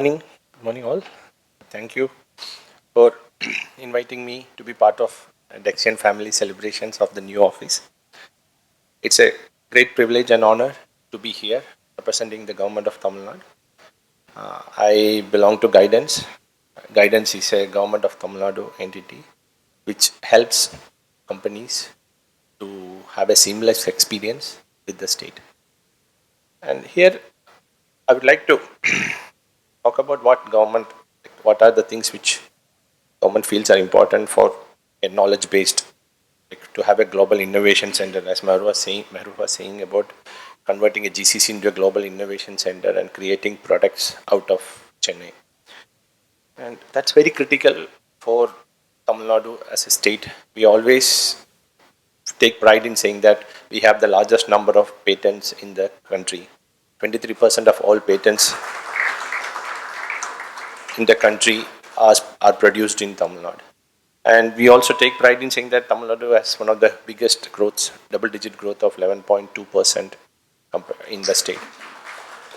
morning. Good morning, all. Thank you for inviting me to be part of Dexian family celebrations of the new office. It's a great privilege and honor to be here representing the government of Tamil Nadu. I belong to Guidance. Guidance is a government of Tamil Nadu entity which helps companies to have a seamless experience with the state. And here I would like to talk about what are the things which government feels are important for a knowledge based, like to have a global innovation center, as Meru was saying about converting a GCC into a global innovation center and creating products out of Chennai. And that's very critical for Tamil Nadu as a state. We always take pride in saying that we have the largest number of patents in the country. 23% of all patents in the country are produced in Tamil Nadu. And we also take pride in saying that Tamil Nadu has one of the biggest growths, double-digit growth of 11.2% in the state.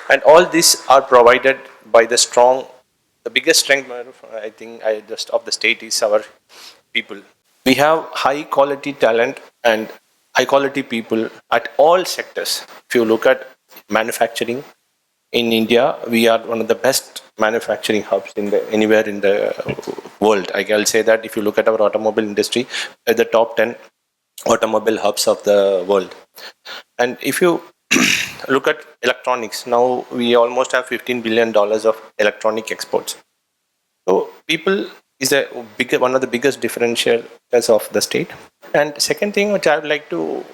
And all these are provided by the biggest strength, I think, of the state is our people. We have high quality talent and high quality people at all sectors. If you look at manufacturing, in India, we are one of the best manufacturing hubs anywhere in the world. I'll say that if you look at our automobile industry, at the top 10 automobile hubs of the world. And if you look at electronics, now we almost have $15 billion of electronic exports. So people is one of the biggest differentiators of the state. And second thing which I would like to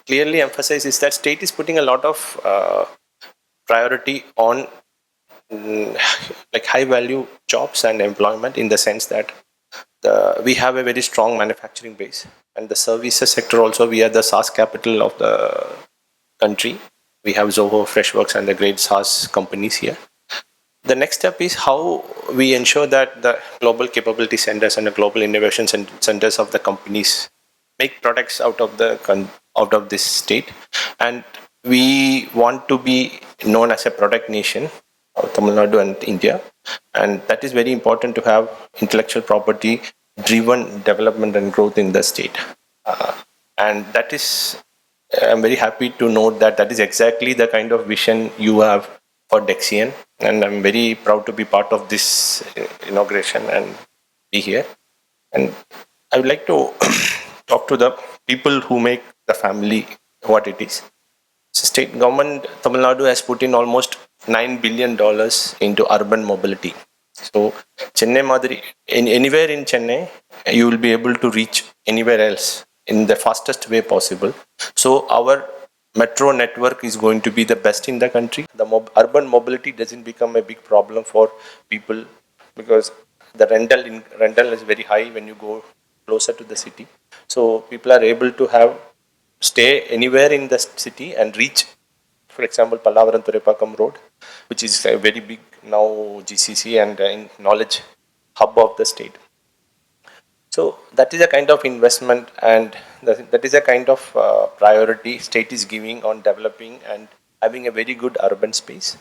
clearly emphasize is that state is putting a lot of priority on like high value jobs and employment, in the sense that we have a very strong manufacturing base, and the services sector also, we are the SaaS capital of the country. We have Zoho, Freshworks, and the great SaaS companies here. The next step is how we ensure that the global capability centers and the global innovation centers of the companies make products out of this state. And we want to be known as a product nation of Tamil Nadu and India, and that is very important to have intellectual property driven development and growth in the state. And that is, I'm very happy to note that that is exactly the kind of vision you have for Dexian, and I'm very proud to be part of this inauguration and be here. And I would like to talk to the people who make the family what it is. So state government Tamil Nadu has put in almost $9 billion into urban mobility. So Chennai Madri, anywhere in Chennai, you will be able to reach anywhere else in the fastest way possible. So our metro network is going to be the best in the country. The urban mobility doesn't become a big problem for people, because the rental is very high when you go closer to the city. So people are able to stay anywhere in the city and reach, for example, Pallavaram Thuraipakkam Road, which is a very big now GCC and knowledge hub of the state. So that is a kind of investment, and that is a kind of priority state is giving on developing and having a very good urban space.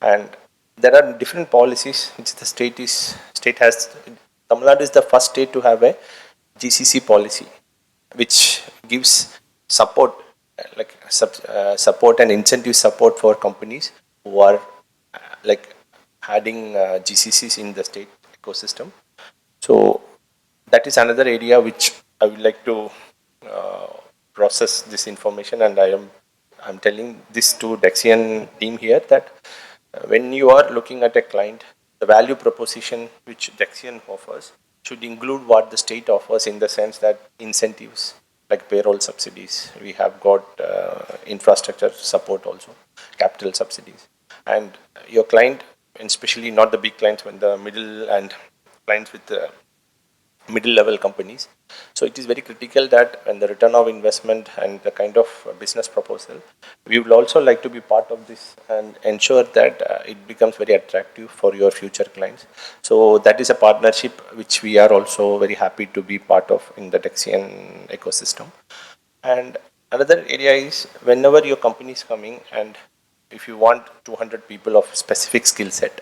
And there are different policies which the state has. Tamil Nadu is the first state to have a GCC policy, which gives support, support and incentive support for companies who are like adding GCCs in the state ecosystem. So that is another area which I would like to process this information, and I'm telling this to Dexian team here that when you are looking at a client, the value proposition which Dexian offers should include what the state offers, in the sense that incentives like payroll subsidies, we have got infrastructure support also, capital subsidies, and your client, and especially not the big clients, when the middle and clients with the middle level companies. So it is very critical that when the return of investment and the kind of business proposal, we would also like to be part of this and ensure that it becomes very attractive for your future clients. So that is a partnership which we are also very happy to be part of in the Dexian ecosystem. And another area is, whenever your company is coming, and if you want 200 people of specific skill set,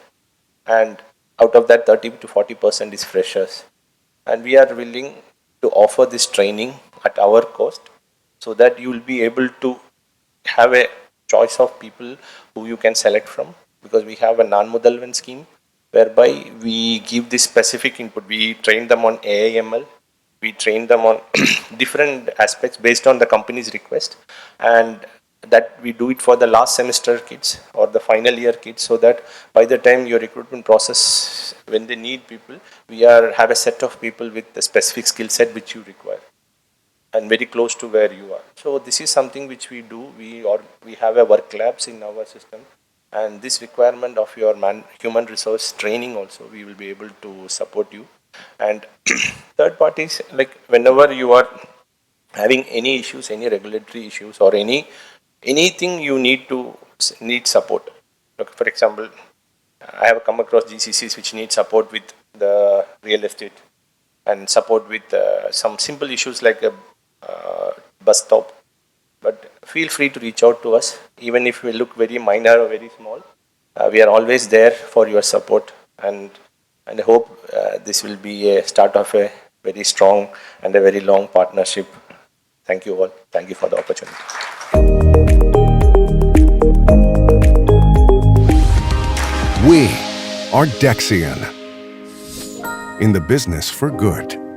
and out of that 30 to 40% is freshers. And we are willing to offer this training at our cost so that you will be able to have a choice of people who you can select from, because we have a non-mudalvan scheme whereby we give this specific input. We train them on AIML, we train them on different aspects based on the company's request, and that we do it for the last semester kids or the final year kids, so that by the time your recruitment process, when they need people, we have a set of people with the specific skill set which you require and very close to where you are. So this is something which we do. We have a work labs in our system, and this requirement of your human resource training also, we will be able to support you. And third parties, like whenever you are having any issues, any regulatory issues, or anything you need support. Like for example, I have come across GCCs which need support with the real estate and support with some simple issues like a bus stop. But feel free to reach out to us, even if we look very minor or very small. We are always there for your support, and I hope this will be a start of a very strong and a very long partnership. Thank you all. Thank you for the opportunity. We are Dexian, in the business for good.